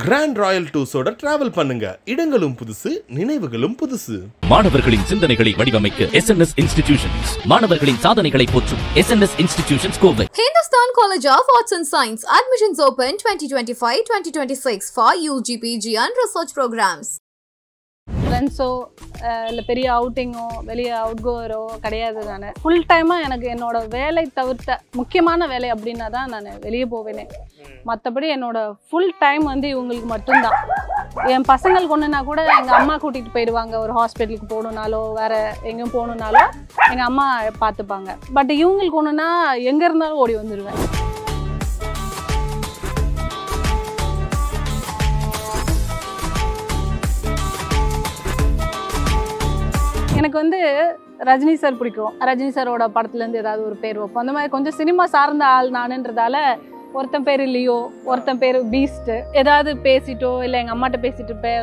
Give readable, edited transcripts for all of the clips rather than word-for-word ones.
Grand Royal டூர்ஸோட travel பண்ணுங்க. இடங்களும் புதுசு, நினைவுகளும் புதுசு. மாணவர்களின் சிந்தனைகளை வடிவமைக்க SNS Institutions. மாணவர்களின் சாதனைகளை போற்றும் SNS Institutions Kovai. Hindustan College of Arts and Science. Admissions open 2025-2026 for UG, PG and research programs. ஃப்ரெண்ட்ஸோ இல்லை பெரிய அவுட்டிங்கோ வெளியே அவுட்கோவரோ கிடையாது. நான் ஃபுல் டைமாக எனக்கு என்னோட வேலை தவிர்த்த முக்கியமான வேலை அப்படின்னா தான் நான் வெளியே போவேனே. மற்றபடி என்னோட ஃபுல் டைம் வந்து இவங்களுக்கு மட்டும்தான். என் பசங்களுக்கு ஒன்றுனா கூட எங்கள் அம்மா கூட்டிகிட்டு போயிடுவாங்க. ஒரு ஹாஸ்பிட்டலுக்கு போகணுன்னாலோ வேறு எங்கேயும் போகணுன்னாலோ எங்கள் அம்மா பார்த்துப்பாங்க. பட் இவங்களுக்கு ஒன்றுனா எங்கே இருந்தாலும் ஓடி வந்துடுவேன். எனக்கு வந்து ரஜினி சார் பிடிக்கும். ரஜினி சாரோட படத்துலேருந்து ஏதாவது ஒரு பேர் வைப்போம். அந்த மாதிரி கொஞ்சம் சினிமா சார்ந்த ஆள் நானுன்றதால ஒருத்தன் பேர் லியோ, ஒருத்தன் பேர் பீஸ்ட்டு. ஏதாவது பேசிட்டோ இல்லை எங்கள் அம்மாட்ட பேசிட்டு இருப்பேன்.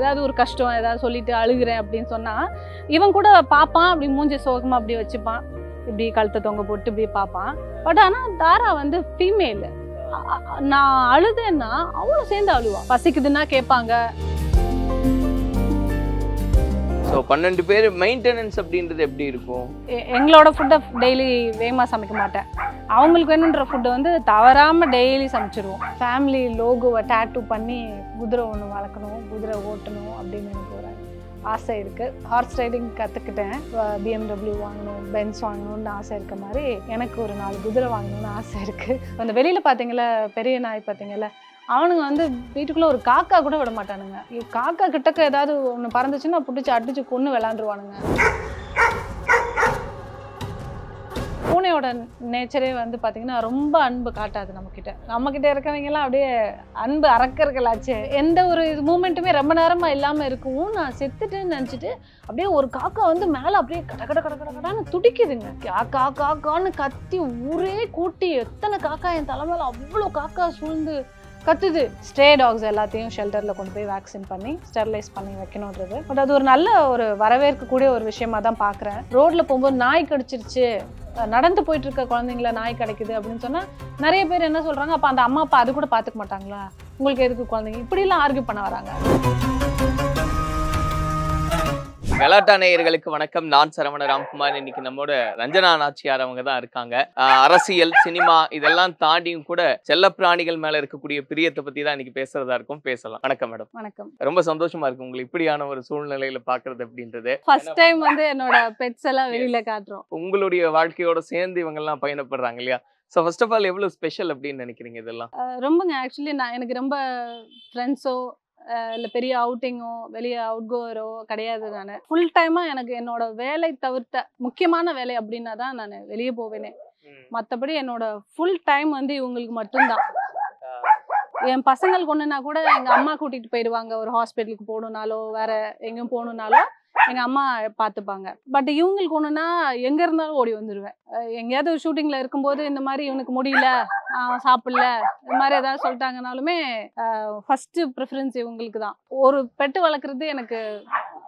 ஏதாவது ஒரு கஷ்டம் ஏதாவது சொல்லிட்டு அழுகிறேன் அப்படின்னு சொன்னால் இவன் கூட பார்ப்பான். அப்படி மூஞ்சி சோகமாக அப்படி வச்சுப்பான், இப்படி கழுத்தை தொங்க போட்டு இப்படி பார்ப்பான். பட் ஆனால் தாரா வந்து ஃபீமேலு. நான் அழுதேன்னா அவளும் சேர்ந்து அழுவான். பசிக்குதுன்னா கேட்பாங்க. ஸோ 12 பேர் மெயின்டெனன்ஸ் அப்படின்றது எப்படி இருக்கும்? எங்களோட ஃபுட்டை டெய்லி வேகமாக சமைக்க மாட்டேன். அவங்களுக்கு வேணுன்ற ஃபுட்டை வந்து தவறாமல் டெய்லி சமைச்சிருவோம். ஃபேமிலி லோகோவை டேட்டூ பண்ணி குதிரை ஒன்று வளர்க்கணும், குதிரை ஓட்டணும் அப்படின்னு எனக்கு ஒரு ஆசை இருக்குது. ஹார்ஸ் ரைடிங் கற்றுக்கிட்டேன். BMW வாங்கணும், பென்ஸ் வாங்கணும்னு ஆசை இருக்க மாதிரி எனக்கு ஒரு 4 குதிரை வாங்கணும்னு ஆசை இருக்குது. அந்த வெளியில் பார்த்தீங்களா பெரிய நாய் பார்த்தீங்களா, அவனுங்க வந்து வீட்டுக்குள்ளே ஒரு காக்கா கூட விட மாட்டானுங்க. காக்கா கிட்டக்க ஏதாவது ஒன்று பறந்துச்சுன்னா பிடிச்சி அடிச்சு கொன்று விளாண்டுருவானுங்க. பூனையோட நேச்சரே வந்து பார்த்தீங்கன்னா ரொம்ப அன்பு காட்டாது நம்மக்கிட்ட இருக்கவங்கெல்லாம் அப்படியே அன்பு அறக்கர்களாச்சு. எந்த ஒரு மூமெண்ட்டுமே ரொம்ப நேரமாக இல்லாமல் இருக்கும். நான் செத்துட்டேன்னு நினச்சிட்டு அப்படியே ஒரு காக்கா வந்து மேலே அப்படியே கடன்னு துடிக்குதுங்க. காக்கா காக்கான்னு கத்தி ஊரே கூட்டி எத்தனை காக்கா என் தலைமையில் அவ்வளோ காக்கா சூழ்ந்து கத்துது. ஸ்ட்ரே டாக்ஸ் எல்லாத்தையும் ஷெல்டரில் கொண்டு போய் வேக்சின் பண்ணி ஸ்டெர்லைஸ் பண்ணி வைக்கணுன்றது. பட் அது ஒரு நல்ல ஒரு வரவேற்கக்கூடிய ஒரு விஷயமா தான் பார்க்குறேன். ரோட்டில் போகும்போது நாய் கடிச்சிருச்சு, நடந்து போயிட்டு இருக்க குழந்தைங்கள நாய் கிடைக்குது அப்படின்னு சொன்னால் நிறைய பேர் என்ன சொல்கிறாங்க, அப்போ அந்த அம்மா அப்பா அது கூட பார்த்துக்க மாட்டாங்களா, உங்களுக்கு எதுக்கு குழந்தைங்க, இப்படிலாம் ஆர்கியூ பண்ண வராங்க. கலாட்டா நேயர்களுக்கு வணக்கம். நான் சரவண ராம்குமார். இன்னைக்கு நம்மோட ரஞ்சனா நாச்சியார் அவங்க தான் இருக்காங்க. அரசியல், சினிமா இதெல்லாம் தாண்டியும் கூட செல்ல பிராணிகள் மேல இருக்கக்கூடிய பிரியத்தை பத்தி தான் இன்னைக்கு பேசுறதா இருக்கும். பேசலாம். வணக்கம் மேடம். வணக்கம். ரொம்ப சந்தோஷமா இருக்கு உங்களை இப்படியான ஒரு சூழ்நிலையில பாக்குறது அப்படின்றது. ஃபர்ஸ்ட் டைம் வந்து என்னோட பெட்ஸ் எல்லாம் வெளியில காட்டுறோம். உங்களுடைய வாழ்க்கையோட சேர்ந்து இவங்க எல்லாம் பயணப்படுறாங்க இல்லையா? ஸோ ஃபர்ஸ்ட் ஆஃப் ஆல் எவ்வளவு ஸ்பெஷல் அப்படின்னு நினைக்கிறீங்க இதெல்லாம்? ரொம்பங்க. ஆக்சுவலி எனக்கு ரொம்ப ஃப்ரெண்ட்ஸோ இல்லை பெரிய அவுட்டிங்கோ வெளியே அவுட்கோவரோ கிடையாது. நான் ஃபுல் டைமாக எனக்கு என்னோட வேலை தவிர்த்த முக்கியமான வேலை அப்படின்னா தான் நான் வெளியே போவேனே. மற்றபடி என்னோட ஃபுல் டைம் வந்து இவங்களுக்கு மட்டும்தான். என் பசங்களுக்கு ஒன்றுனா கூட எங்கள் அம்மா கூட்டிகிட்டு போயிடுவாங்க. ஒரு ஹாஸ்பிட்டலுக்கு போகணுன்னாலோ வேறு எங்கேயும் போகணுன்னாலோ எங்கள் அம்மா பார்த்துப்பாங்க. பட் இவங்களுக்கு ஒன்றுனா எங்கே இருந்தாலும் ஓடி வந்துடுவேன். எங்கேயாவது ஷூட்டிங்கில் இருக்கும்போது இந்த மாதிரி இவனுக்கு முடியல, சாப்பிடல, இந்த மாதிரி ஏதாவது சொல்லிட்டாங்கனாலுமே ஃபஸ்ட்டு ப்ரிஃபரன்ஸ் இவங்களுக்கு தான். ஒரு பெட்டு வளர்க்குறது எனக்கு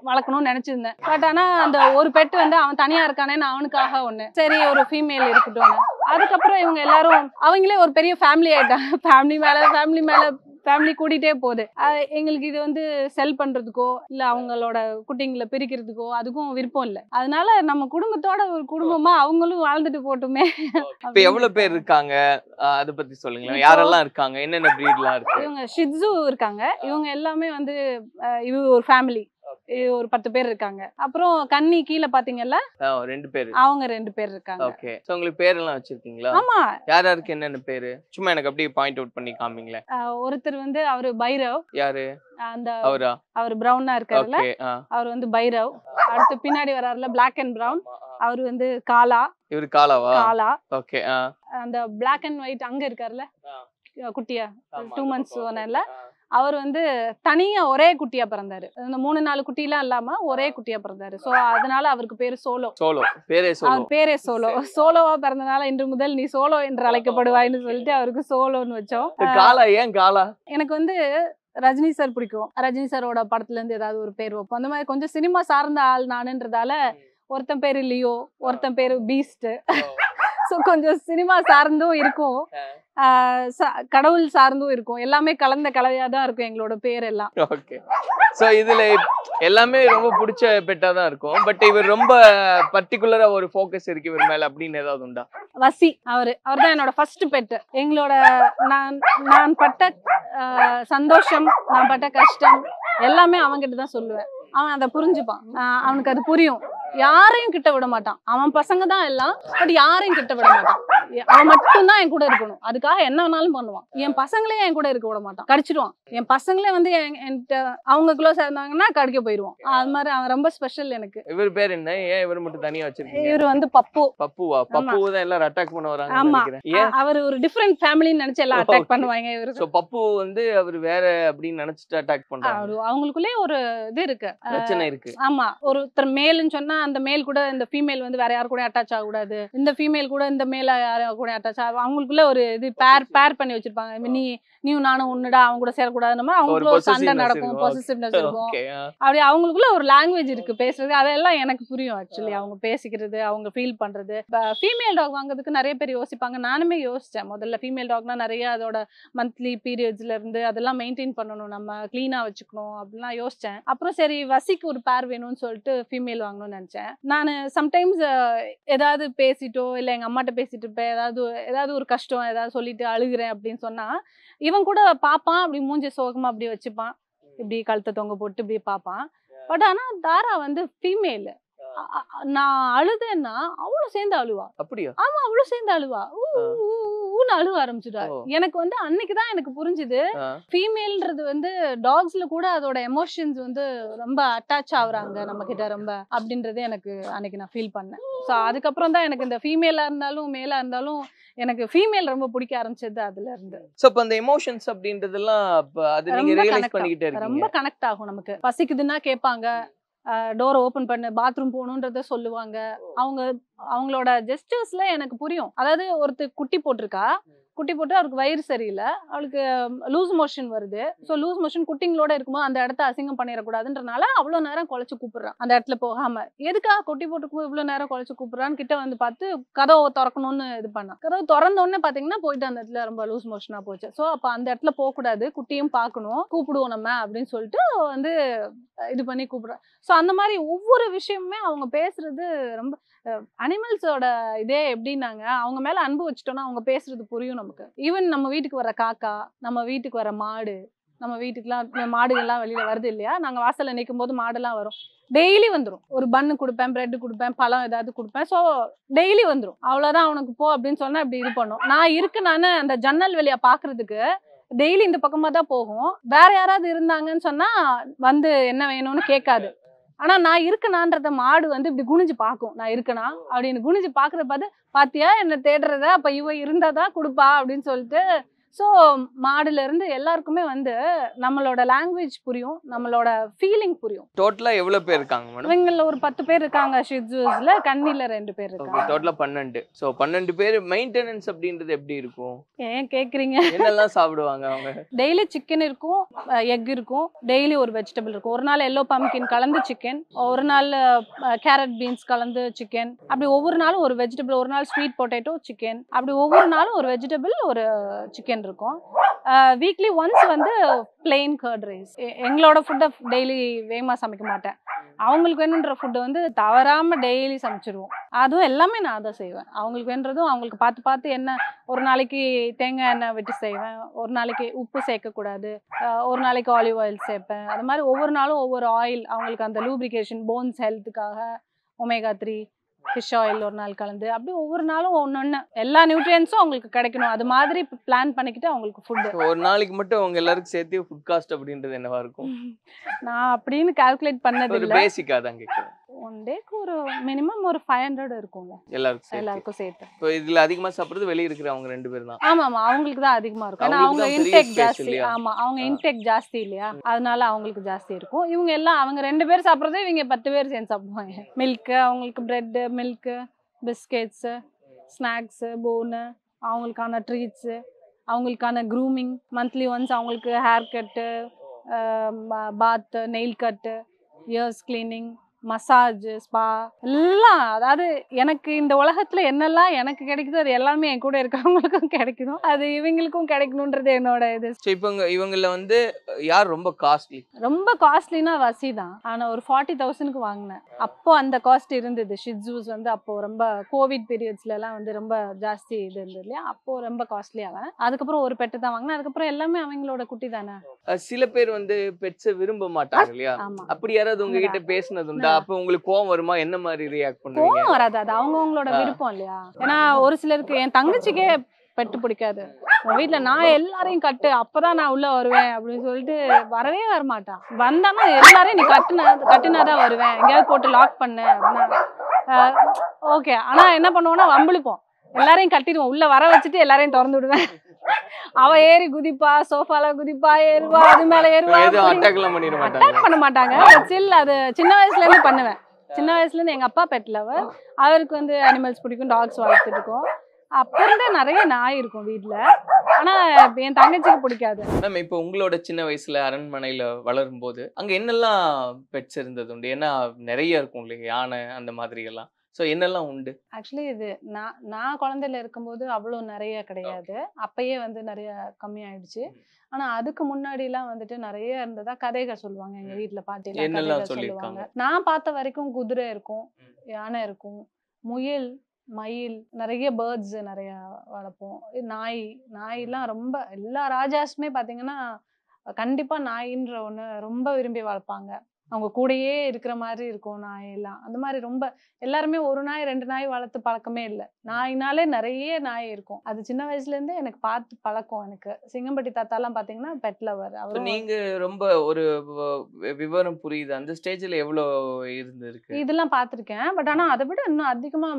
வளர்க்கணும்னு நினச்சிருந்தேன். பட் ஆனால் அந்த ஒரு பெட்டு வந்து அவன் தனியாக இருக்கானேன்னு அவனுக்காக ஒன்று, சரி ஒரு ஃபீமேல் இருக்கட்டும். அதுக்கப்புறம் இவங்க எல்லாரும் அவங்களே ஒரு பெரிய ஃபேமிலி ஆகிட்டாங்க. ஃபேமிலி கூட்டிகிட்டே போகுது. எங்களுக்கு இது வந்து செல் பண்ணுறதுக்கோ இல்லை அவங்களோட குட்டிங்களை பிரிக்கிறதுக்கோ அதுக்கும் விருப்பம் இல்லை. அதனால நம்ம குடும்பத்தோட ஒரு குடும்பமாக அவங்களும் வாழ்ந்துட்டு போட்டுமே. இப்போ எவ்வளோ பேர் இருக்காங்க அதை பற்றி சொல்லுங்களேன். யாரெல்லாம் இருக்காங்க, என்னென்ன ப்ரீட்லாம் இருக்கு? இவங்க ஷிட்ஸு இருக்காங்க. இவங்க எல்லாமே வந்து இது ஒரு ஃபேமிலி, ஒரு 10 பேர் இருக்காங்க. அப்புறம் கன்னி கீழே பாத்தீங்கல்ல 2 பேர், அவங்க 2 பேர் இருக்காங்க. ஓகே. சோ உங்களுக்கு பேரெல்லாம் வச்சிருக்கீங்களா? ஆமா. யார் யாருக்கு என்னென்ன பேரு சும்மா எனக்கு அப்படியே பாயிண்ட் அவுட் பண்ணி காமிங்களே. ஒருத்தர் வந்து அவரு பைரவ். யாரு அந்த அவரா? அவர் பிரவுனா இருக்காருல்ல, அவர் வந்து பைரவ். அடுத்து பின்னாடி வராருல பிளாக் அண்ட் பிரவுன், அவர் வந்து காலா. இவரு காலாவா? காலா. ஓகே. அந்த பிளாக் அண்ட் ஒயிட் அங்க இருக்காருல்ல குட்டியா 2 months சொன்னேன்ல, அவர் வந்து தனியா ஒரே குட்டியா பிறந்தாரு. அந்த 3-4 குட்டிலாம் இல்லாம ஒரே குட்டியா பிறந்தாரு. சோ அதனால அவருக்கு பேரு சோலோ. பேரே சோலோ. சோலோவா பிறந்தனால இன்று முதல் நீ சோலோ என்று அழைக்கப்படுவாய்னு சொல்லிட்டு அவருக்கு சோலோன்னு வச்சோம். காலா ஏன் காலா? எனக்கு வந்து ரஜினி சார் பிடிக்கும். ரஜினி சாரோட படத்துல இருந்து ஏதாவது ஒரு பேர் வைப்போம். அந்த மாதிரி கொஞ்சம் சினிமா சார்ந்த ஆள் நானுன்றதால ஒருத்தன் பேரு லியோ, ஒருத்தன் பேரு பீஸ்ட். ஸோ கொஞ்சம் சினிமா சார்ந்தும் இருக்கும், கடவுள் சார்ந்தும் இருக்கும், எல்லாமே கலந்த கலவையா தான் இருக்கும் எங்களோட பேர் எல்லாம். ஓகே. ஸோ இதுல எல்லாமே ரொம்ப பிடிச்ச பெட்டா தான் இருக்கும். பட் இவர் ரொம்ப பர்டிகுலரா ஒரு ஃபோக்கஸ் இருக்கு இவர் மேல அப்படின்னு ஏதாவது உண்டா? வசி அவர் தான் என்னோட ஃபர்ஸ்ட் பெட்டு. எங்களோட நான் பட்ட சந்தோஷம், நான் பட்ட கஷ்டம் எல்லாமே அவன்கிட்ட தான் சொல்லுவேன். அவன் அதை புரிஞ்சுப்பான், அவனுக்கு அது புரியும். யாரையும் கிட்ட விட மாட்டான். அவன் பசங்க தான் எல்லாம், பட் யாரையும் கிட்ட விட மாட்டான். அவன் மட்டும்தான் என் கூட இருக்கணும், அதுக்காக என்ன வேணாலும் பண்ணுவான். என் பசங்களே என் கூட இருக்க விட மாட்டான், கடிச்சிடுவான். என் பசங்களே வந்து என்கிட்ட அவங்க க்ளோஸா இருந்தாங்கன்னா கடிக்க போயிடுவான். அது மாதிரி அவன் ரொம்ப ஸ்பெஷல் எனக்கு. இவர் பேர் என்ன? ஏன் இவர் மட்டும் தனியா வச்சிருக்கீங்க? இவர் வந்து பப்பு. பப்புவா? பப்பு தான் எல்லாரும் அட்டாக் பண்ண வராங்க. ஆமா, அவர் ஒரு டிஃபரெண்ட் ஃபேமிலின்னு நினைச்சு எல்லாம் அட்டாக் பண்ணுவாங்க. இவரு சோ பப்பு வந்து அவர் வேற அப்படின்னு நினைச்சிட்டு அட்டாக் பண்றாங்க. அவங்களுக்குள்ளே ஒரு இது இருக்கு, பிரச்சனை இருக்கு. ஆமா, ஒருத்தர் மேல்னு சொன்னா அந்த மேல் கூட இந்த ஃபீமேல் வந்து வேற யாரு கூட அட்டாச் ஆக கூடாது, இந்த ஃபீமேல் கூட இந்த மேல யாரு கூட அட்டாச் ஆகும். அவங்களுக்குள்ள ஒரு இது பேர் பண்ணி வச்சிருப்பாங்க. நீயும் நானும் ஒண்ணுடா, அவங்க கூட சேரக்கூடாது. நம்ம அவங்களுக்குள்ள சண்டை நடக்கும், பொசிசிவ்னஸ் இருக்கும். அப்படி அவங்களுக்குள்ள ஒரு லாங்குவேஜ் இருக்கு பேசுறது. அதெல்லாம் எனக்கு புரியும் ஆக்சுவலி, அவங்க பேசிக்கிறது, அவங்க ஃபீல் பண்றது. ஃபீமேல் டாக் வாங்குறதுக்கு நிறைய பேர் யோசிப்பாங்க. நானுமே யோசிச்சேன் முதல்ல. ஃபீமேல் டாக்னா நிறைய அதோட மந்த்லி பீரியட்ஸ்ல இருந்து அதெல்லாம் மெயின்டைன் பண்ணணும், நம்ம கிளீனா வச்சுக்கணும் அப்படிலாம் யோசிச்சேன். அப்புறம் சரி வசிக்கு ஒரு பேர் வேணும்னு சொல்லிட்டு ஃபீமேல் வாங்கணும்னு நினைச்சேன். நான் சம்டைம்ஸ் ஏதாவது பேசிட்டோ இல்லை எங்கள் அம்மாட்ட பேசிட்டு இருப்பேன், ஏதாவது ஒரு கஷ்டம் ஏதாவது சொல்லிட்டு அழுகிறேன் அப்படின்னு சொன்னா இவன் கூட பார்ப்பான், அப்படி மூஞ்சி சோகமா அப்படி வச்சுப்பான், இப்படி கழுத்தை தொங்க போட்டு இப்படி பார்ப்பான். பட் ஆனா தாரா வந்து ஃபீமேல். நான் அழுதேன்னா அவளும் சேர்ந்து அழுவா. அப்படியா? ஆமா, அவளும் சேர்ந்து அழுவா, ஊன்னு அழுவ ஆரம்பிச்சுட்டா. எனக்கு வந்து அன்னைக்குதான் எனக்கு புரிஞ்சுது, ஃபீமேல்ன்றது வந்து டாக்ஸ்ல கூட அதோட எமோஷன்ஸ் வந்து ரொம்ப அட்டாச் ஆகுறாங்க நம்ம கிட்ட ரொம்ப அப்படின்றது எனக்கு அன்னைக்கு நான் ஃபீல் பண்ணேன். ஸோ அதுக்கப்புறம் தான் எனக்கு இந்த ஃபீமேலா இருந்தாலும் மேலா இருந்தாலும் எனக்கு ஃபீமேல் ரொம்ப பிடிக்க ஆரம்பிச்சது அதுல இருந்து. சோ அப்ப அந்த எமோஷன்ஸ் அப்படின்றதெல்லாம் அது நீங்க ரியலைஸ் பண்ணிக்கிட்டே இருக்கீங்க. ரொம்ப கனெக்ட் ஆகும் நமக்கு. பசிக்குதுன்னா கேட்பாங்க, டோர் ஓபன் பண்ணு, பாத்ரூம் போகணுன்றத சொல்லுவாங்க. அவங்களோட ஜெஸ்டர்ஸ்ல எனக்கு புரியும். அதாவது ஒருத்தர் குட்டி போட்டிருக்கா, குட்டி போட்டு அவருக்கு வயிறு சரியில்லை, அவளுக்கு லூஸ் மோஷன் வருது. ஸோ லூஸ் மோஷன் குட்டிங்களோட இருக்கும்போது அந்த இடத்த அசிங்கம் பண்ணிடக்கூடாதுன்றனால அவ்வளோ நேரம் குழைச்சு கூப்பிடுறான் அந்த இடத்துல போகாம. எதுக்காக குட்டி போட்டுக்கும் இவ்வளோ நேரம் குழைச்சு கூப்பிடுறான்னு கிட்ட வந்து பார்த்து கதவை திறக்கணும்னு இது பண்ணான். கதவு திறந்தோடனே பார்த்தீங்கன்னா போயிட்டு அந்த இடத்துல ரொம்ப லூஸ் மோஷனா போச்சு. ஸோ அப்போ அந்த இடத்துல போகக்கூடாது, குட்டியும் பார்க்கணும், கூப்பிடுவோம் நம்ம அப்படின்னு சொல்லிட்டு வந்து இது பண்ணி கூப்பிடுறேன். ஸோ அந்த மாதிரி ஒவ்வொரு விஷயமுமே அவங்க பேசுறது ரொம்ப அனிமல்ஸோட இதே எப்படின்னாங்க, அவங்க மேல அன்பு வச்சுட்டோம்னா அவங்க பேசுறது புரியும் நமக்கு. ஈவன் நம்ம வீட்டுக்கு வர காக்கா, நம்ம வீட்டுக்கு வர மாடு, நம்ம வீட்டுக்குலாம் மாடுகள்லாம் வெளியில வருது இல்லையா, நாங்க வாசல்ல நிற்கும் போது மாடெல்லாம் வரும், டெய்லி வந்துடும். ஒரு பன்னு கொடுப்பேன், பிரெட் கொடுப்பேன், பழம் ஏதாவது கொடுப்பேன். ஸோ டெய்லி வந்துடும். அவ்வளோதான் அவனுக்கு போ அப்படின்னு சொன்னா இப்படி இது பண்ணும். நான் அந்த ஜன்னல் வெளியா பாக்குறதுக்கு டெய்லி இந்த பக்கமா தான் போகும். வேற யாராவது இருந்தாங்கன்னு சொன்னா வந்து என்ன வேணும்னு கேட்காது. ஆனா நான் இருக்கனான்றத மாடு வந்து இப்படி குனிஞ்சு பார்க்கும், நான் இருக்கனா அப்படின்னு குனிஞ்சு பாக்குறத பார்த்து, பாத்தியா என்ன தேடுறத, அப்ப இவ இருந்தாதான் கொடுப்பா அப்படின்னு சொல்லிட்டு. ஸோ மாடுல இருந்து எல்லாருக்குமே வந்து நம்மளோட லாங்குவேஜ் புரியும், நம்மளோட ஃபீலிங் புரியும். டோட்டலா எவ்வளவு பேர் இருக்காங்க மேடம்? இவங்கள ஒரு 10 பேர் இருக்காங்க ஷிட்ஜூஸ்ல, கன்னில 2 பேர் இருக்காங்க. டோட்டலா 12. ஸோ 12 பேர். மெயின்டெனன்ஸ் அப்படின்றது எப்படி இருக்கும்? ஏன் கேக்குறீங்க? என்னெல்லாம் சாப்பிடுவாங்க அவங்க? டெய்லி சிக்கன் இருக்கும், எக் இருக்கும், டெய்லி ஒரு வெஜிடபிள் இருக்கும். ஒரு நாள் எல்லோ பம்கின் கலந்து சிக்கன், ஒரு நாள் கேரட் பீன்ஸ் கலந்து சிக்கன், அப்படி ஒவ்வொரு நாளும் ஒரு வெஜிடபிள். ஒரு நாள் ஸ்வீட் பொட்டேட்டோ சிக்கன், அப்படி ஒவ்வொரு நாளும் ஒரு வெஜிடபிள் ஒரு சிக்கன் இருக்கும். வீக்லி ஒன்ஸ் வந்து பிளெயின் கர்ட் ரைஸ். எங்களோட ஃபுட்டை டெய்லி வேகமா சமைக்க மாட்டேன், அவங்களுக்கு வேணுன்ற ஃபுட்டை வந்து தவறாம டெய்லி சமைச்சிருவோம். அதுவும் எல்லாமே நான் தான் செய்வேன். அவங்களுக்கு வேணுன்றதும் அவங்களுக்கு பார்த்து என்ன, ஒரு நாளைக்கு தேங்காய் எண்ணெய் வெட்டி செய்வேன், ஒரு நாளைக்கு உப்பு சேர்க்கக்கூடாது, ஒரு நாளைக்கு ஆலிவ் ஆயில் சேர்ப்பேன். அது மாதிரி ஒவ்வொரு நாளும் ஒவ்வொரு ஆயில் அவங்களுக்கு, அந்த லூப்ரிகேஷன், போன்ஸ் ஹெல்த்துக்காக ஒமேகா 3 ஃபிஷ் ஆயில் ஒரு நாள் கலந்து, அப்படி ஒவ்வொரு நாளும் ஒன்னொன்னு எல்லா நியூட்ரியன்ஸும் அவங்களுக்கு கிடைக்கணும். அது மாதிரி பிளான் பண்ணிக்கிட்டு அவங்களுக்கு ஃபுட். ஒரு நாளைக்கு மட்டும் அவங்க எல்லாருக்கும் சேர்த்து ஃபுட் காஸ்ட் அப்படின்றது என்னவா இருக்கும்? நான் அப்படின்னு கால்குலேட் பண்ணது இல்ல, பேசிக்கா தான் கேக்குறேன். ஒன் டேக்கு ஒரு மினிமம் ஒரு 500 இருக்கும்ல எல்லாருக்கும் சேர்த்து. இப்போ இதுல அதிகமா சாப்பிடுறது வெளிய இருக்கிற அவங்க 2 பேர் தான். ஆமா, அவங்களுக்கு தான் அதிகமா இருக்கும். ஏன்னா அவங்க இன்டேக் ஜாஸ்தி. ஆமா, அவங்க இன்டேக் ஜாஸ்தி இல்லையா, அதனால அவங்களுக்கு ஜாஸ்தி இருக்கும். இவங்க எல்லாம் அவங்க 2 பேர் சாப்பிடுறதே இவங்க 10 பேர் சேர்ந்து சாப்பிடுவாங்க. மில்க், அவங்களுக்கு பிரெட், மில்க், பிஸ்கெட்ஸ், ஸ்நாக்ஸ், போனு, அவங்களுக்கான ட்ரீட்ஸ், அவங்களுக்கான க்ரூமிங், மந்த்லி ஒன்ஸ் அவங்களுக்கு ஹேர் கட்டு, பாத், நெயில் கட்டு, இயர்ஸ் கிளீனிங், மசாஜ், ஸ்பா எல்லாம். அதாவது எனக்கு இந்த உலகத்துல என்னெல்லாம் எனக்கு கிடைக்குதோ அது எல்லாமே என் கூட இருக்கிறவங்களுக்கும் கிடைக்கணும், அது இவங்களுக்கும் கிடைக்கணும்ன்றது என்னோட இது. இப்போ இவங்கள வந்து யார் ரொம்ப காஸ்ட்லி? ரொம்ப காஸ்ட்லினா வசி தான். ஆனால் ஒரு 40,000க்கு வாங்கினேன். அப்போ அந்த காஸ்ட் இருந்தது. ஷிட்ஸூஸ் வந்து அப்போ ரொம்ப கோவிட் பீரியட்ஸ்லாம் வந்து ரொம்ப ஜாஸ்தி இது இருந்தது இல்லையா, அப்போ ரொம்ப காஸ்ட்லி ஆகும். அதுக்கப்புறம் ஒரு பெட்டு தான் வாங்கினேன். அதுக்கப்புறம் எல்லாமே அவங்களோட குட்டி தானே. சில பேர் வந்து பெட்ஸை விரும்ப மாட்டாங்க இல்லையா? ஆமா, அப்படி யாராவது உங்ககிட்ட பேசினது உண்டா? அப்போ உங்களுக்கு கோவம் வருமா? என்ன மாதிரி ரியாக்ட் பண்ணுவீங்க? கோவம் வராது, அது அவங்கவுங்களோட விருப்பம் இல்லையா. ஏன்னா ஒரு சிலருக்கு, என் தங்கச்சிக்கே பெட்டு பிடிக்காது. உன் வீட்டுல நான் எல்லாரையும் கட்டு, அப்பதான் நான் உள்ள வருவேன் அப்படின்னு சொல்லிட்டு வரவே வரமாட்டான். வந்தானா எல்லாரையும் நீ கட்டுனாதான் வருவேன், எங்கேயாவது போட்டு லாக் பண்ணு அப்படின்னா ஓகே. ஆனா என்ன பண்ணுவோம்னா வம்பிழுப்போம், எல்லாரையும் கட்டிடுவோம், உள்ள வர வச்சுட்டு எல்லாரையும் திறந்து விடுவேன். அவ ஏறி குதிப்பா, சோஃபால குதிப்பா, ஏறுவா, அது மேல ஏறுவா. அட்டாக் பண்ண மாட்டாங்க. அது சின்ன வயசுல இருந்து பண்ணுவேன். சின்ன வயசுல இருந்து எங்க அப்பா பெட் லவர், அவருக்கு வந்து அனிமல்ஸ் பிடிக்கும், டாக்ஸ் வளர்த்துட்டு இருக்கோம். அப்ப இருந்தே நிறைய நாய் இருக்கும் வீட்டுல. ஆனா என் தங்கச்சிக்கு பிடிக்காது. மேம், இப்போ உங்களோட சின்ன வயசுல அரண்மனையில வளரும் போது அங்க என்னெல்லாம் பெட்ஸ் இருந்தது உண்டு? ஏன்னா நிறைய இருக்கும் இல்லையா, யானை அந்த மாதிரி எல்லாம். ஸோ என்னெல்லாம் உண்டு? ஆக்சுவலி இது நான் குழந்தையில இருக்கும்போது அவ்வளோ நிறைய கிடையாது. அப்பயே வந்து நிறைய கம்மியாயிடுச்சு. ஆனா அதுக்கு முன்னாடிலாம் வந்துட்டு நிறைய இருந்ததா கதைகள் சொல்லுவாங்க எங்க வீட்டுல. பாட்டிலாம் கதைகள் சொல்லுவாங்க. நான் பார்த்த வரைக்கும் குதிரை இருக்கும், யானை இருக்கும், முயல், மயில், நிறைய பேர்ட்ஸ் நிறைய வளர்ப்போம். நாயெல்லாம் ரொம்ப எல்லா ராஜாஸுமே பாத்தீங்கன்னா கண்டிப்பா நாயின்ற ஒண்ணு ரொம்ப விரும்பி வளர்ப்பாங்க. அவங்க கூடயே இருக்கிற மாதிரி இருக்கும் நாயெல்லாம். அந்த மாதிரி ரொம்ப எல்லாருமே ஒரு நாய் 2 நாய் வளர்த்து பழக்கமே இல்லை. நாயினாலே நிறைய நாய் இருக்கும். அது சின்ன வயசுல இருந்தே எனக்கு பார்த்து பழக்கம். எனக்கு சிங்கம்பட்டி தாத்தாலாம் பாத்தீங்கன்னா பெட் லவர். நீங்க ரொம்ப ஒரு விவரம் புரியுது. அந்த ஸ்டேஜ்ல எவ்வளவு இருந்திருக்கு இதெல்லாம் பாத்திருக்கேன். பட் ஆனா அதை விட இன்னும் அதிகமா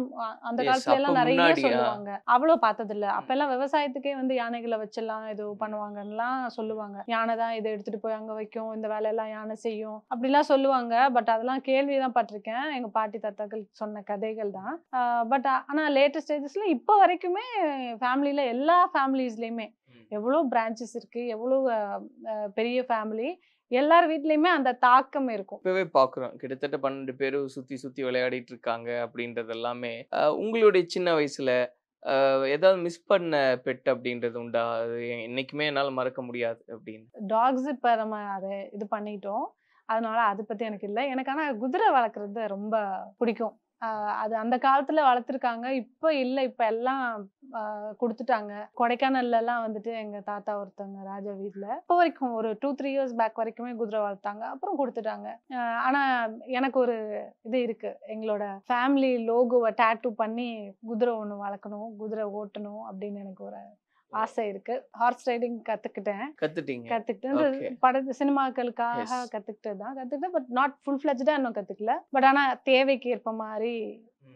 அந்த காலத்துல எல்லாம் நிறைய சொல்லுவாங்க. அவ்வளவு பார்த்தது இல்ல. அப்ப எல்லாம் விவசாயத்துக்கே வந்து யானைகளை வச்செல்லாம் இது பண்ணுவாங்கலாம் சொல்லுவாங்க. யானை தான் இதை எடுத்துட்டு போய் அங்க வைக்கும், இந்த வேலையெல்லாம் யானை செய்யும் அப்படிலாம் சொல்லுவாங்க. பட் அதெல்லாம் கேள்விதான் பட்டிருக்கேன், எங்க பாட்டி தாத்தாக்கள் சொன்ன கதைகள் தான். பட் ஆனா லேட்டஸ்ட் ஸ்டேஜஸ்ல இப்ப வரைக்குமே ஃபேமிலியில எல்லா ஃபேமிலிஸ்லயுமே எவ்வளவு பிரான்ச்சஸ் இருக்கு, எவ்வளவு பெரிய ஃபேமிலி, எல்லார் வீட்லயுமே அந்த தாக்கம் இருக்கும். இப்பவே பாக்குறோம், கிட்டத்தட்ட 12 பேரு சுத்தி விளையாடிட்டு இருக்காங்க அப்படின்றது எல்லாமே. உங்களுடைய சின்ன வயசுல ஏதாவது மிஸ் பண்ண பெட் அப்படின்றது உண்டா? அது என்னைக்குமே என்னால மறக்க முடியாது அப்படின்னு. டாக்ஸ் இப்ப நம்ம அதை இது பண்ணிட்டோம், அதனால அதை பத்தி எனக்கு இல்லை. எனக்கு ஆனா குதிரை வளர்க்குறது ரொம்ப பிடிக்கும். அது அந்த காலத்துல வளர்த்துருக்காங்க, இப்ப இல்லை. இப்ப எல்லாம் கொடுத்துட்டாங்க. கொடைக்கானல்ல எல்லாம் வந்துட்டு எங்க தாத்தா ஒருத்தவங்க ராஜா வீட்டுல இப்போ வரைக்கும் ஒரு 2-3 years பேக் வரைக்குமே குதிரை வளர்த்தாங்க, அப்புறம் கொடுத்துட்டாங்க. ஆனா எனக்கு ஒரு இது இருக்கு, எங்களோட ஃபேமிலி லோகோவை டேட்டூ பண்ணி குதிரை ஒண்ணு வளர்க்கணும், குதிரை ஓட்டணும் அப்படின்னு எனக்கு ஒரு ஆசை இருக்கு. ஹார்ஸ் ரைடிங் கத்துக்கிட்டேன். படத்து சினிமாக்களுக்காக கத்துக்கிட்டேன். பட் நாட் ஃபுல் ஃபிளெஜ்டா இன்னும் கத்துக்கல. பட் ஆனா தேவைக்கு ஏற்ப மாதிரி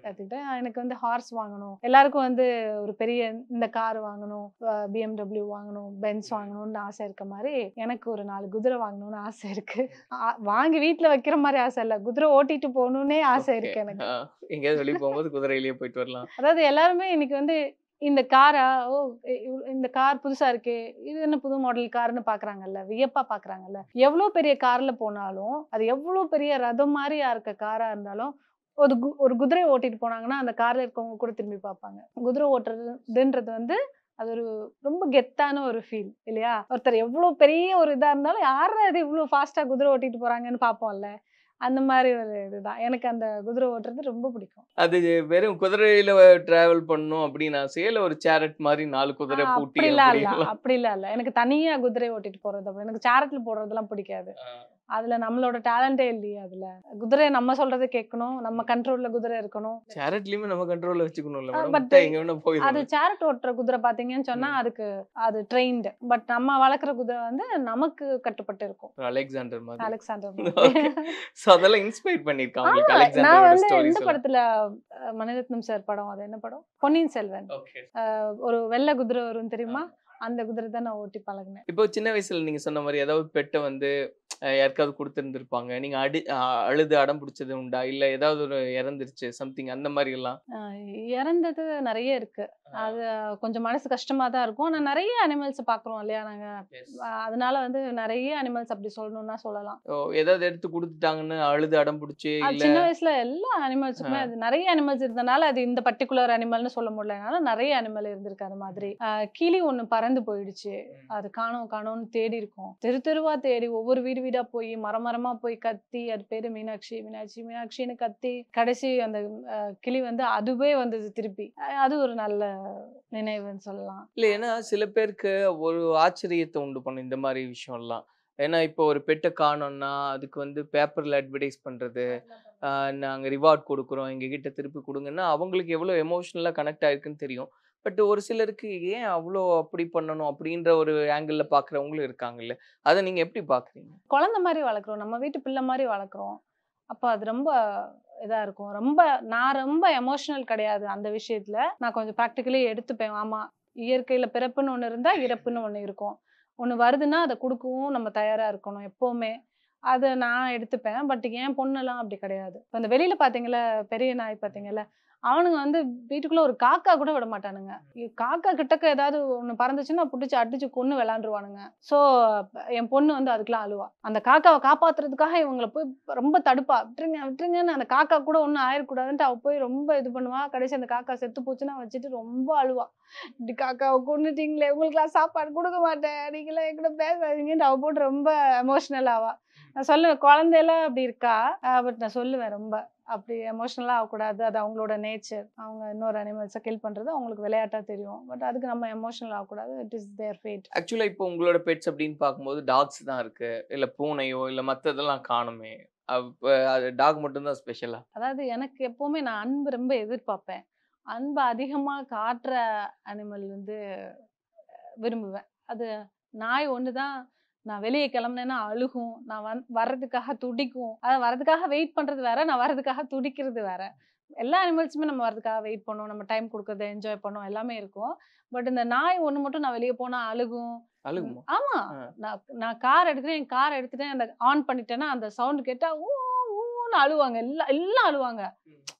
கத்துக்கிட்டேன். எனக்கு வந்து ஹார்ஸ் வாங்கணும், எல்லாருக்கும் வந்து ஒரு பெரிய இந்த கார் வாங்கணும், BMW வாங்கணும், பென்ஸ் வாங்கணும்னு ஆசை இருக்க மாதிரி எனக்கு ஒரு 4 குதிரை வாங்கணும்னு ஆசை இருக்கு. வாங்கி வீட்டுல வைக்கிற மாதிரி ஆசை இல்ல, குதிரை ஓட்டிட்டு போகணும்னே ஆசை இருக்கு எனக்கு. எங்கேயாவது வெளியே போகும்போது குதிரையிலேயே போயிட்டு வரலாம். அதாவது எல்லாருமே இன்னைக்கு வந்து இந்த காரா, ஓ இந்த கார் புதுசா இருக்கே, இது என்ன புது மாடல் கார்னு பாக்குறாங்கல்ல, வியப்பா பாக்குறாங்கல்ல. எவ்வளவு பெரிய கார்ல போனாலும், அது எவ்வளவு பெரிய ரதம் மாதிரியா இருக்க காரா இருந்தாலும், ஒரு குதிரை ஓட்டிட்டு போனாங்கன்னா அந்த கார்ல இருக்கவங்க கூட திரும்பி பார்ப்பாங்க. குதிரை ஓட்டுறதுன்றது வந்து அது ஒரு ரொம்ப கெத்தான ஒரு ஃபீல் இல்லையா. ஒருத்தர் எவ்வளவு பெரிய ஒரு இதா இருந்தாலும் யாரும் அது இவ்வளவு ஃபாஸ்டா குதிரை ஓட்டிட்டு போறாங்கன்னு பார்ப்போம்ல, அந்த மாதிரி ஒரு இதுதான். எனக்கு அந்த குதிரை ஓட்டுறது ரொம்ப பிடிக்கும். அது வெறும் குதிரையில டிராவல் பண்ணணும் அப்படின்னு ஆசையில ஒரு சேரட் மாதிரி 4 குதிரை பூட்டி அப்படிலாம் இல்ல. எனக்கு தனியா குதிரை ஓட்டிட்டு போறது, எனக்கு சேரட்ல போடுறதெல்லாம் பிடிக்காது. அதுல நம்மளோட டேலண்டே இல்லையே. அதுல குதிரை நம்ம சொல்றதை கேட்கணும், நம்ம கண்ட்ரோல்ல குதிரை இருக்கணும். சேரட்லயுமே நம்ம கண்ட்ரோல்ல வச்சுக்கணும்ல. அது சேரட் ஓட்டுற குதிரை பாத்தீங்கன்னு சொன்னா அதுக்கு அது ட்ரெயின்டு. பட் நம்ம வளர்க்குற குதிரை வந்து நமக்கு கட்டுப்பட்டு இருக்கும். அலெக்சாண்டர் அதெல்லாம் இன்ஸ்பயர் பண்ணிருக்காங்க. நான் வந்து இந்த படத்துல மணிரத்னம் சார் படம், அது என்ன படம், பொன்னியின் செல்வன், ஒரு வெள்ளை குதிரை வரும் தெரியுமா, அந்த குதிரை தான் நான் ஓட்டி பழகினேன். இப்போ சின்ன வயசுல நீங்க சொன்ன மாதிரி ஏதாவது பெட்டை வந்து யாருக்காவது கொடுத்துருந்துருப்பாங்க, நீங்க அழுது அடம் பிடிச்சது உண்டா, இல்ல ஏதாவது ஒரு இறந்துருச்சு சம்திங் அந்த மாதிரி எல்லாம்? இறந்தது நிறைய இருக்கு. அது கொஞ்சம் மனசு கஷ்டமா தான் இருக்கும். ஆனா நிறைய அனிமல்ஸ் பாக்குறோம் இல்லையா நாங்க. அதனால வந்து நிறைய அனிமல்ஸ் அப்படி சொல்லணும்னா சொல்லலாம். ஏதாவது எடுத்து கொடுத்துட்டாங்கன்னு அழுது அடம் பிடிச்சி? சின்ன வயசுல எல்லா அனிமல்ஸுக்குமே அது நிறைய அனிமல்ஸ் இருந்தனால அது இந்த பர்டிகுலர் அனிமல்னு சொல்ல முடியலனால நிறைய அனிமல் இருந்திருக்கு. அது மாதிரி கிளி ஒண்ணு பறந்து போயிடுச்சு. அது காணோம்னு தேடி இருக்கோம். தெருவா தேடி ஒவ்வொரு வீடா போய் மரமா போய் கத்தி, அது பேரு மீனாட்சின்னு கத்தி கடைசி அந்த கிளி வந்து அதுவே வந்தது திருப்பி. அது ஒரு நல்ல நினைவுன்னு சொல்லலாம். இல்ல, ஏன்னா சில பேருக்கு ஒரு ஆச்சரியத்தை உண்டு பண்ணும் இந்த மாதிரி விஷயம்லாம். ஏன்னா இப்போ ஒரு பெட்டை காணோம்னா அதுக்கு வந்து பேப்பர்ல அட்வர்டைஸ் பண்றது, நாங்க ரிவார்ட் கொடுக்குறோம், எங்ககிட்ட திருப்பி கொடுங்கன்னா அவங்களுக்கு எவ்வளவு எமோஷனலா கனெக்ட் ஆயிருக்குன்னு தெரியும். பட் ஒரு சிலருக்கு ஏன் அவ்வளோ அப்படி பண்ணணும் அப்படின்ற ஒரு ஆங்கிள் பாக்குறவங்களும் இருக்காங்கல்ல, அதை நீங்க எப்படி பாக்குறீங்க? குழந்தை மாதிரி வளர்க்குறோம், நம்ம வீட்டு பிள்ளை மாதிரி வளர்க்குறோம். அப்ப அது ரொம்ப இதா இருக்கும். நான் ரொம்ப எமோஷனல் கிடையாது அந்த விஷயத்துல. நான் கொஞ்சம் ப்ராக்டிக்கலி எடுத்துப்பேன். ஆமா, இயற்கையில பிறப்புன்னு ஒண்ணு இருந்தா இறப்புன்னு ஒண்ணு இருக்கும். ஒண்ணு வருதுன்னா அதை கொடுக்கவும் நம்ம தயாரா இருக்கணும் எப்பவுமே. அதை நான் எடுத்துப்பேன். பட் என் பொண்ணெல்லாம் அப்படி கிடையாது. இப்ப இந்த வெளியில பாத்தீங்களா, பெரிய நாய் பாத்தீங்கல்ல, அவனுங்க வந்து வீட்டுக்குள்ள ஒரு காக்கா கூட விட மாட்டானுங்க. காக்கா கிட்டக்க ஏதாவது ஒண்ணு பறந்துச்சுன்னா புடிச்சு அடிச்சு கொன்னு விளையாண்டுருவானுங்க. சோ என் பொண்ணு வந்து அதுக்கெல்லாம் அழுவா. அந்த காக்காவை காப்பாத்துறதுக்காக இவங்களை போய் ரொம்ப தடுப்பா. விட்டுருங்கன்னு. அந்த காக்கா கூட ஒன்னும் ஆயிடக்கூடாதுன்ட்டு அவ போய் ரொம்ப இது பண்ணுவா. கடைசி அந்த காக்கா செத்து போச்சுன்னா வச்சுட்டு ரொம்ப அழுவா. இப்படி காக்காவை கொன்னுட்டீங்களே, உங்களுக்குலாம் சாப்பாடு கொடுக்க மாட்டேன், நீங்களாம் என்கிட்ட பேசாதீங்கன்னு அவ போட்டு ரொம்ப எமோஷனல் ஆவா. நான் சொல்லுவேன், குழந்தையெல்லாம் அப்படி இருக்கா. பட் நான் சொல்லுவேன், ரொம்ப அப்படி எமோஷனலா ஆகக்கூடாது. அது அவங்களோட நேச்சர். அவங்க இன்னொரு அனிமல்ஸை கில் பண்றது அவங்களுக்கு விளையாட்டா தெரியும். பட் அதுக்கு நம்ம எமோஷனல் ஆகக்கூடாது. It is their fate. ஆக்சுவலா இப்போ உங்களோட பெட்ஸ் அப்படின்னு பார்க்கும்போது டாக்ஸ் தான் இருக்கு, இல்ல பூனையோ இல்ல மத்ததெல்லாம் காணுமே? அது டாக் மட்டும் தான் ஸ்பெஷலா? அதாவது எனக்கு எப்பவுமே நான் அன்பு ரொம்ப எதிர்பார்ப்பேன். அன்பு அதிகமா காட்டுற அனிமல் வந்து விரும்புவேன். அது நாய் ஒண்ணுதான். நான் வெளியே கிளம்புனேன்னா அழுகும். நான் வர்றதுக்காக துடிக்கும். வர்றதுக்காக வெயிட் பண்றது வேற, நான் வர்றதுக்காக துடிக்கிறது வேற. எல்லா அனிமல்ஸுமே நம்ம வர்றதுக்காக வெயிட் பண்ணுவோம், நம்ம டைம் கொடுக்கறது, என்ஜாய் பண்ணுவோம், எல்லாமே இருக்கும். பட் இந்த நாய் ஒண்ணு மட்டும் நான் வெளியே போனா அழுகும். ஆமா, நான் கார் எடுக்கிறேன், என் கார் எடுத்துட்டேன், அந்த ஆன் பண்ணிட்டேன்னா அந்த சவுண்ட் கேட்டா ஊன்னு அழுவாங்க. எல்லாம் அழுவாங்க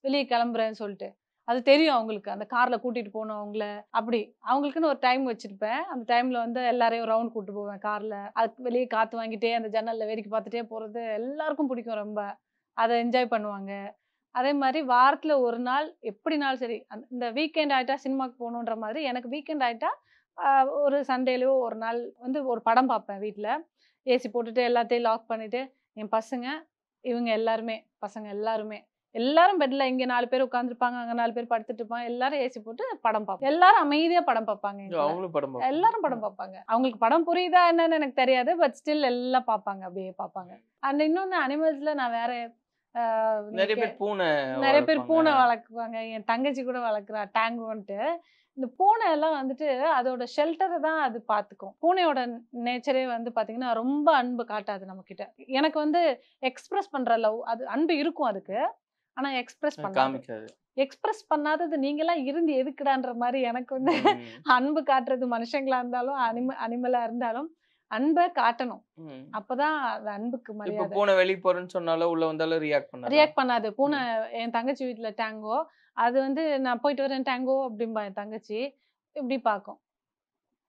வெளியே கிளம்புறேன்னு சொல்லிட்டு. அது தெரியும் அவங்களுக்கு. அந்த கார்ல கூட்டிட்டு போகணும் அவங்கள. அப்படி அவங்களுக்குன்னு ஒரு டைம் வச்சிருப்பேன். அந்த டைம்ல வந்து எல்லாரையும் ரவுண்ட் கூட்டு போவேன் கார்ல. அது வெளியே காத்து வாங்கிட்டே அந்த ஜன்னல்ல வேடிக்கை பார்த்துட்டே போறது எல்லாருக்கும் பிடிக்கும் ரொம்ப. அதை என்ஜாய் பண்ணுவாங்க. அதே மாதிரி வாரத்துல ஒரு நாள் எப்படினாலும் சரி, இந்த வீக்கெண்ட் ஆயிட்டா சினிமாக்கு போகணுன்ற மாதிரி எனக்கு வீக்கெண்ட் ஆயிட்டா ஒரு சண்டேலயோ ஒரு நாள் வந்து ஒரு படம் பார்ப்பேன் வீட்டுல. ஏசி போட்டுட்டு எல்லாத்தையும் லாக் பண்ணிட்டு என் பசங்க இவங்க பசங்க எல்லாரும் பெட்ல இங்க 4 பேர் உட்கார்ந்துருப்பாங்க, அங்க 4 பேர் படுத்துட்டு இருப்பாங்க. எல்லாரும் ஏசி போட்டு படம் பார்ப்போம். எல்லாரும் அமைதியா படம் பார்ப்பாங்க. எல்லாரும் படம் பார்ப்பாங்க. அவங்களுக்கு படம் புரியுதா என்னன்னு எனக்கு தெரியாது. பட் ஸ்டில் எல்லாம் பார்ப்பாங்க, அப்படியே பார்ப்பாங்க. அண்ட் இன்னொன்னு அனிமல்ஸ்ல நான் வேற நிறைய பேர் பூனை வளர்க்குவாங்க. என் தங்கச்சி கூட வளர்க்குறா டேங்கோன்ட்டு. இந்த பூனை எல்லாம் வந்துட்டு அதோட ஷெல்டரை தான் அது பார்த்துக்கும். பூனையோட நேச்சரே வந்து பாத்தீங்கன்னா ரொம்ப அன்பு காட்டாது நம்ம கிட்ட. எனக்கு வந்து எக்ஸ்பிரஸ் பண்ற லவ், அது அன்பு இருக்கும் அதுக்கு, ஆனா எக்ஸ்பிரஸ் பண்ணாதது நீங்கெல்லாம் இருந்து எதுக்குடான்ற மாதிரி எனக்கு வந்து அன்பு காட்டுறது மனுஷங்களா இருந்தாலும் அனிமலா இருந்தாலும் அன்பை காட்டணும். அப்பதான் அந்த அன்புக்கு மரியாதை. பூனை வெளியே போறேன்னு சொன்னாலும் உள்ள வந்தாலும் ரியாக்ட் பண்ணாது. பூனை என் தங்கச்சி வீட்டுல டேங்கோ, அது வந்து நான் போயிட்டு வரேன் டேங்கோ அப்படின்பா என் தங்கச்சி. இப்படி பார்க்கும்,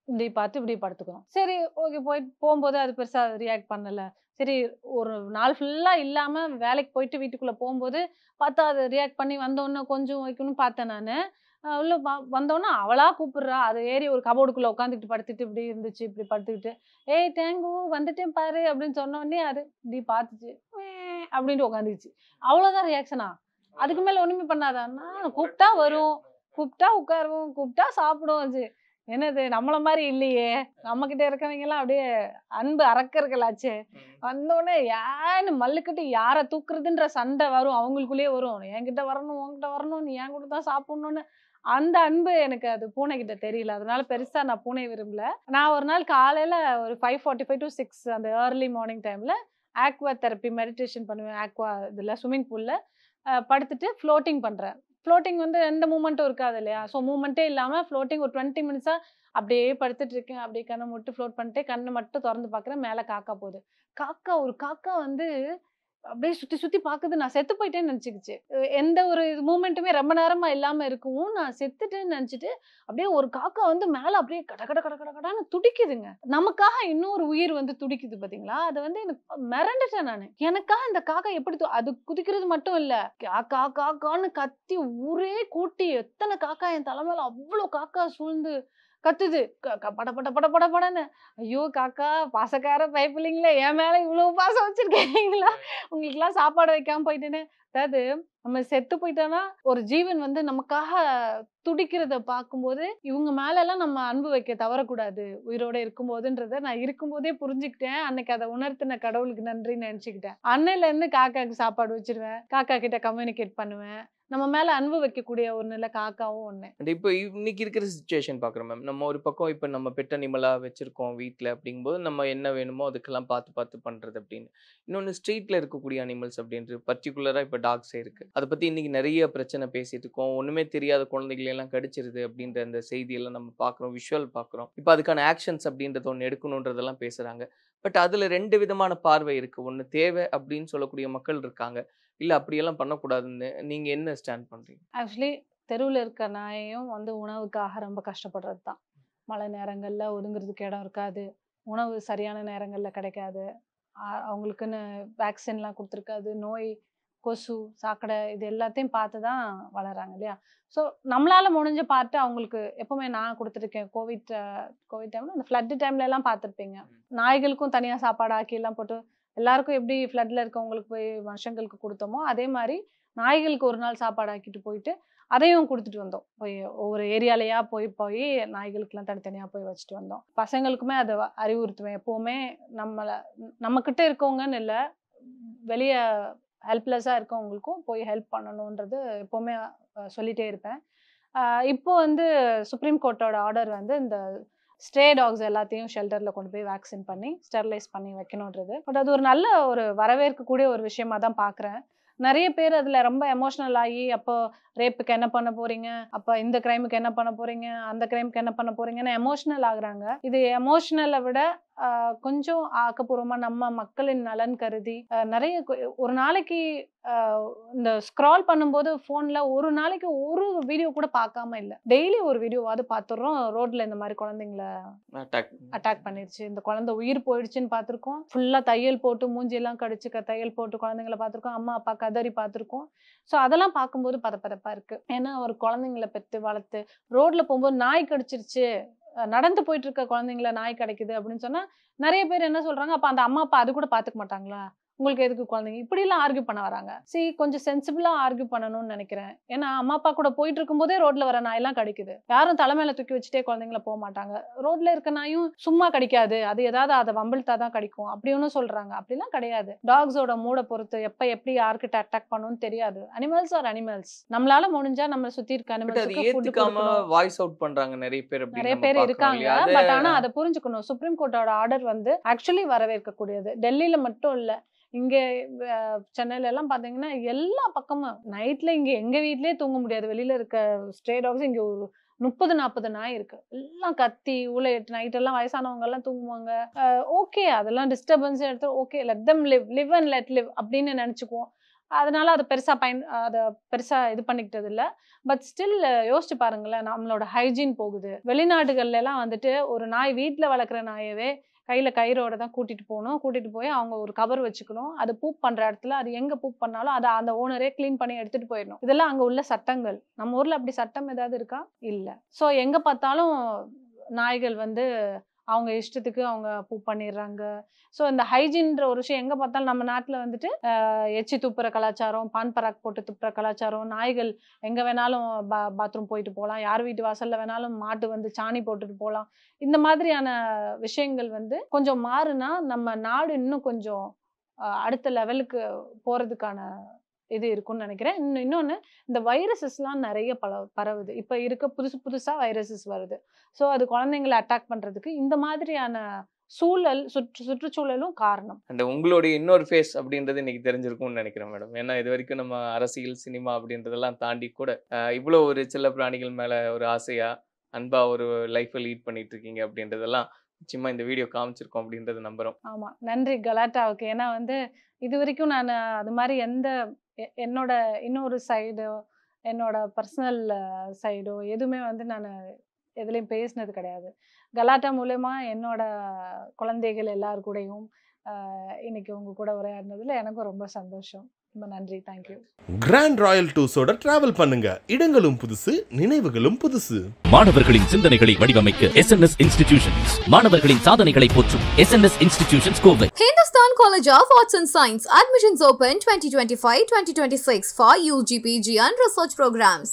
இப்படி பார்த்து இப்படி படுத்துக்கணும். சரி ஓகே, போகும்போது அது பெருசா ரியாக்ட் பண்ணல. சரி ஒரு நாள் ஃபுல்லா இல்லாம வேலைக்கு போயிட்டு வீட்டுக்குள்ள போகும்போது பார்த்தா அது ரியாக்ட் பண்ணி வந்தோன்னு கொஞ்சம் வைக்கணும்னு பார்த்தேன் நானு. உள்ள வந்தோன்னா அவளா கூப்பிடுறா. அது ஏறி ஒரு கபோர்டுக்குள்ள உட்காந்துக்கிட்டு படுத்துட்டு இப்படி இருந்துச்சு, இப்படி படுத்துக்கிட்டு ஏய் டேங்கு வந்துட்டேன் பாரு அப்படின்னு சொன்ன உடனே அது இப்படி பார்த்துச்சு, அப்படின்ட்டு உட்காந்துச்சு. அவ்வளவுதான் ரியாக்ஷனா. அதுக்கு மேல ஒண்ணுமே பண்ணாதான். நான் கூப்பிட்டா வரும், கூப்பிட்டா உட்காருவோம், கூப்பிட்டா சாப்பிடுவோம். என்னது நம்மள மாதிரி இல்லையே, நம்ம கிட்ட இருக்கவங்க எல்லாம் அப்படியே அன்பு அறக்கர்களாச்சே. வந்தோடனே யான்னு மல்லுக்கிட்டு யாரை தூக்குறதுன்ற சண்டை வரும், அவங்களுக்குள்ளேயே வரும். என்கிட்ட வரணும், உன்கிட்ட வரணும், நீ என் கூட தான் சாப்பிடணும்னு. அந்த அன்பு எனக்கு அது பூனை கிட்ட தெரியல. அதனால பெருசா நான் பூனை விரும்பல. நான் ஒரு நாள் காலையில ஒரு 5:45 to 6 அந்த ஏர்லி மார்னிங் டைம்ல ஆக்வா தெரப்பி மெடிடேஷன் பண்ணுவேன். ஆக்வா இதுல ஸ்விம்மிங் பூல்ல படுத்துட்டு ஃப்ளோட்டிங் பண்றேன். ஃப்ளோட்டிங் வந்து எந்த மூமெண்ட்டும் இருக்காது இல்லையா. ஸோ மூமெண்ட்டே இல்லாமல் ஃப்ளோட்டிங் ஒரு 20 மினிட்ஸாக அப்படியே படுத்துட்டு இருக்கேன், அப்படியே கண்ணை மட்டும் ஃப்ளோட் பண்ணிட்டு கண்ணை மட்டும் திறந்து பார்க்குறேன், மேலே காக்கா போகுது. ஒரு காக்கா வந்து அப்படியே சுத்தி சுத்தி பாக்குது. நான் செத்து போயிட்டேன்னு நினைச்சுக்கிச்சு. எந்த ஒரு மூமெண்ட்டுமே ரொம்ப நேரமா இல்லாம இருக்கவும் நான் செத்துட்டேன்னு நினைச்சிட்டு அப்படியே ஒரு காக்கா வந்து மேல அப்படியே கட கட கட கட கடன்னு துடிக்குதுங்க. நமக்காக இன்னொரு உயிர் வந்து துடிக்குது பாத்தீங்களா, அது வந்து எனக்கு மிரண்டுட்டேன் நானு. எனக்காக இந்த காக்கா எப்படி அது குதிக்கிறது மட்டும் இல்ல, காக்கா காக்கான்னு கத்தி ஊரே கூட்டி எத்தனை காக்கா என் தலைமையில அவ்வளவு காக்கா சூழ்ந்து கத்துது. பட பட பட பட படன்னு. ஐயோ காக்கா பாசக்கார பயப்பில்லைங்களே, என் மேல இவ்வளவு பாசம் வச்சிருக்கீங்களா, உங்களுக்கு எல்லாம் சாப்பாடு வைக்காம போயிட்டேன்னு. அதாவது நம்ம செத்து போயிட்டோம்னா ஒரு ஜீவன் வந்து நமக்காக துடிக்கிறத பார்க்கும்போது இவங்க மேல எல்லாம் நம்ம அன்பு வைக்க தவறக்கூடாது உயிரோட இருக்கும்போதுன்றத நான் இருக்கும்போதே புரிஞ்சுக்கிட்டேன். அன்னைக்கு அதை உணர்த்தின கடவுளுக்கு நன்றின்னு நினைச்சுக்கிட்டேன். அன்னையில இருந்து காக்காக்கு சாப்பாடு வச்சிருவேன், காக்கா கிட்ட கம்யூனிகேட் பண்ணுவேன். நம்ம மேல அன்பு வைக்கக்கூடிய ஒரு நிலை காக்காவும் ஒண்ணு. இப்போ இன்னைக்கு இருக்கிற சிச்சுவேஷன் பாக்குறோம் மேம். நம்ம ஒரு பக்கம் இப்போ நம்ம பெட் அனிமலா வச்சிருக்கோம் வீட்டில் அப்படிங்கும்போது நம்ம என்ன வேணுமோ அதுக்கெல்லாம் பார்த்து பண்றது அப்படின்னு. இன்னொன்று ஸ்ட்ரீட்ல இருக்கக்கூடிய அனிமல்ஸ் அப்படின்றது பர்டிகுலரா இப்போ டாக்ஸே இருக்கு. அதை பத்தி இன்னைக்கு நிறைய பிரச்சனை பேசிட்டு இருக்கோம். ஒண்ணுமே தெரியாத குழந்தைகளை எல்லாம் கடிச்சிருது அப்படின்ற அந்த செய்தியெல்லாம் நம்ம பார்க்குறோம், விஷுவல் பார்க்குறோம். இப்போ அதுக்கான ஆக்ஷன்ஸ் அப்படின்றது ஒன்று எடுக்கணுன்றதெல்லாம் பேசுறாங்க. பட் அதுல 2 விதமான பார்வை இருக்கு. ஒன்று தேவை அப்படின்னு சொல்லக்கூடிய மக்கள் இருக்காங்க, இல்ல அப்படியெல்லாம் பண்ணக்கூடாதுன்னு. நீங்க என்ன ஸ்டாண்ட் பண்றீங்க? ஆக்சுவலி தெருவில் இருக்க நாயையும் வந்து உணவுக்காக ரொம்ப கஷ்டப்படுறது தான். மழை நேரங்கள்ல ஒதுங்குறதுக்கு இடம் இருக்காது, உணவு சரியான நேரங்கள்ல கிடைக்காது, அவங்களுக்குன்னு வேக்சின்லாம் கொடுத்துருக்காது, நோய் கொசு சாக்கடை இது எல்லாத்தையும் பார்த்து தான் வளர்றாங்க இல்லையா. ஸோ நம்மளால முடிஞ்ச பார்த்து அவங்களுக்கு எப்பவுமே நான் கொடுத்துருக்கேன். கோவிட் டைம்ல அந்த ஃப்ளட் டைம்ல எல்லாம் பார்த்துருப்பீங்க, நாய்களுக்கும் தனியா சாப்பாடு ஆக்கி எல்லாம் போட்டு எல்லாருக்கும் எப்படி ஃப்ளட்ல இருக்கவங்களுக்கு போய் மனுஷங்களுக்கு கொடுத்தோமோ அதே மாதிரி நாய்களுக்கு ஒரு நாள் சாப்பாடு ஆக்கிட்டு போயிட்டு அதையும் கொடுத்துட்டு வந்தோம். போய் ஒவ்வொரு ஏரியாலையா போய் நாய்களுக்கெல்லாம் தனித்தனியா போய் வச்சுட்டு வந்தோம். பசங்களுக்குமே அதை அறிவுறுத்துவேன். எப்பவுமே நம்ம கிட்ட இருக்கவங்கன்னு இல்லை, வெளியே ஹெல்ப்லெஸ்ஸாக இருக்கவங்களுக்கும் போய் ஹெல்ப் பண்ணணுன்றது எப்போவுமே சொல்லிகிட்டே இருப்பேன். இப்போ வந்து சுப்ரீம் கோர்ட்டோட ஆர்டர் வந்து இந்த ஸ்ட்ரே டாக்ஸ் எல்லாத்தையும் ஷெல்டரில் கொண்டு போய் வேக்சின் பண்ணி ஸ்டெர்லைஸ் பண்ணி வைக்கணுன்றது. பட் அது ஒரு நல்ல ஒரு வரவேற்கக்கூடிய ஒரு விஷயமா தான் பார்க்குறேன். நிறைய பேர் அதில் ரொம்ப எமோஷ்னல் ஆகி அப்போ ரேப்புக்கு என்ன பண்ண போறீங்க, அப்போ இந்த கிரைமுக்கு என்ன பண்ண போறீங்க, அந்த கிரைமுக்கு என்ன பண்ண போறீங்கன்னு எமோஷ்னல் ஆகுறாங்க. இது எமோஷ்னலை விட கொஞ்சம் ஆக்கப்பூர்வமா நம்ம மக்களின் நலன் கருதி நிறைய ஒரு நாளைக்கு இந்த ஸ்க்ரால் பண்ணும்போது போன்ல ஒரு நாளைக்கு ஒரு வீடியோ கூட பார்க்காம இல்லை, டெய்லி ஒரு வீடியோவாவது பார்த்துடுறோம். ரோட்ல இந்த மாதிரி குழந்தைங்கள அட்டாக் பண்ணிருச்சு, இந்த குழந்தை உயிர் போயிடுச்சுன்னு பார்த்துருக்கோம். ஃபுல்லா தையல் போட்டு மூஞ்சியெல்லாம் கடிச்சு தையல் போட்டு குழந்தைங்கள பார்த்துருக்கோம், அம்மா அப்பா கதறி பார்த்துருக்கோம். ஸோ அதெல்லாம் பார்க்கும்போது பதப்பதப்பா இருக்கு. ஏன்னா ஒரு குழந்தைங்கள பெற்று வளர்த்து ரோட்ல போகும்போது நாய் கடிச்சிருச்சு, நடந்து போயிட்டு இருக்க குழந்தைங்கள நாய் கிடைக்குது அப்படின்னு சொன்னா நிறைய பேர் என்ன சொல்றாங்க, அப்ப அந்த அம்மா அப்பா அது கூட பாத்துக்க மாட்டாங்களா, உங்களுக்கு எதுக்கு குழந்தைங்க, இப்படி எல்லாம் ஆர்கியூ பண்ண வராங்க. சரி, கொஞ்சம் சென்சிபிளா ஆர்கியூ பண்ணணும்னு நினைக்கிறேன். ஏன்னா அம்மா அப்பா கூட போயிட்டு இருக்கும் போதே ரோட்ல வர நாய் எல்லாம் கடிக்குது, யாரும் தலைமையில தூக்கி வச்சுட்டே குழந்தைங்கள போக மாட்டாங்க. ரோட்ல இருக்க நாயும் சும்மா கடிக்காது, அது ஏதாவது அதை வம்பிழ்த்தா தான் கடிக்கும் அப்படி ஒன்னும் சொல்றாங்க. அப்படிலாம் கிடையாது. டாக்ஸோட மூட பொறுத்து எப்ப எப்படி யார்கிட்ட அட்டாக் பண்ணணும்னு தெரியாது. Animals are animals. நம்மளால முடிஞ்சா நம்ம சுத்தி இருக்க அனிமல்ஸ்க்கு வாய்ஸ் அவுட் பண்றாங்க நிறைய பேர் இருக்காங்க. பட் ஆனா அதை புரிஞ்சுக்கணும். சுப்ரீம் கோர்ட்டோட ஆர்டர் வந்து ஆக்சுவலி வரவேற்கக்கூடியது. டெல்லியில மட்டும் இல்ல, இங்க சென்னையில எல்லாம் பாத்தீங்கன்னா எல்லா பக்கமும் நைட்ல இங்க எங்க வீட்லயே தூங்க முடியாது, வெளியில இருக்க ஸ்ட்ரே டாக்ஸ் இங்க ஒரு 30-40 நாய் இருக்கு. எல்லாம் கத்தி ஊழையிட்டு நைட் எல்லாம் வயசானவங்க எல்லாம் தூங்குவாங்க. ஓகே, அதெல்லாம் டிஸ்டர்பன்ஸ் எடுத்து okay, let them live and let live அப்படின்னு நினைச்சுக்குவோம். அதனால அதை பெருசா இது பண்ணிக்கிட்டது இல்லை. பட் ஸ்டில் யோசிச்சு பாருங்களேன், நம்மளோட ஹைஜீன் போகுது. வெளிநாடுகள்ல எல்லாம் வந்துட்டு ஒரு நாய் வீட்டுல வளர்க்குற நாயவே கையில கயிறோட தான் கூட்டிட்டு போகணும். கூட்டிட்டு போய் அவங்க ஒரு கவர் வச்சுக்கணும். அது பூப் பண்ற இடத்துல அது எங்க பூப் பண்ணாலும் அதை அந்த ஓனரே கிளீன் பண்ணி எடுத்துட்டு போயிடணும். இதெல்லாம் அங்க உள்ள சட்டங்கள். நம்ம ஊர்ல அப்படி சட்டம் ஏதாவது இருக்கா? இல்ல. சோ எங்க பார்த்தாலும் நாய்கள் வந்து அவங்க இஷ்டத்துக்கு அவங்க பூப் பண்ணிடுறாங்க. ஸோ இந்த ஹைஜீன்ற ஒரு விஷயம் எங்கே பார்த்தாலும் நம்ம நாட்டில் வந்துட்டு எச்சி துப்புற கலாச்சாரம், பான் பராக் போட்டு துப்புற கலாச்சாரம், நாய்கள் எங்கே வேணாலும் பாத்ரூம் போயிட்டு போகலாம், யார் வீட்டு வாசலில் வேணாலும் மாட்டு வந்து சாணி போட்டுட்டு போகலாம். இந்த மாதிரியான விஷயங்கள் வந்து கொஞ்சம் மாறுனா நம்ம நாடு இன்னும் கொஞ்சம் அடுத்த லெவலுக்கு போகிறதுக்கான இது இருக்கும்னு நினைக்கிறேன். இன்னொன்று, இந்த வைரஸஸ்லாம் நிறைய பரவுது. இப்போ இருக்க புதுசாக வைரஸஸ் வருது. ஸோ அது குழந்தைங்களை அட்டாக் பண்ணுறதுக்கு இந்த மாதிரியான சூழல் சுற்றுச்சூழலும் காரணம். அண்ட் உங்களுடைய இன்னொரு ஃபேஸ் அப்படின்றது இன்னைக்கு தெரிஞ்சிருக்கும்னு நினைக்கிறேன் மேடம். ஏன்னா இது வரைக்கும் நம்ம அரசியல் சினிமா அப்படின்றதெல்லாம் தாண்டி கூட இவ்வளோ ஒரு செல்ல பிராணிகள் மேலே ஒரு ஆசையா அன்பா ஒரு லைஃப்பை லீட் பண்ணிட்டு இருக்கீங்க அப்படின்றதெல்லாம் நிச்சயமா இந்த வீடியோ காமிச்சிருக்கோம் அப்படின்றது நம்புறோம். ஆமா, நன்றி கலாட்டாவுக்கு. ஏன்னா வந்து இது வரைக்கும் நான் அது மாதிரி எந்த என்னோட இன்னொரு சைடோ என்னோட பர்சனல் சைடோ எதுவுமே வந்து நான் எதுலேயும் பேசினது கிடையாது. கலாட்டா மூலமா என்னோட குழந்தைகள் எல்லார் கூடயும் இன்னைக்கு உங்க கூட உரையாடினதுல எனக்கும் ரொம்ப சந்தோஷம். ரொம்ப நன்றி. தேங்க்யூ. கிராண்ட் ராயல் டூர்ஸோட டிராவல் பண்ணுங்க. இடங்களும் புதுசு, நினைவுகளும் புதுசு. மாணவர்களின் சிந்தனைகளை வடிவமைக்க SNS இன்ஸ்டிடியூஷன்ஸ் மாணவர்களின் சாதனைகளை போற்றும் SNS institutions Kovai. Hindustan College of Arts and Science. Admissions open 2025-2026 for UG, PG and research programs.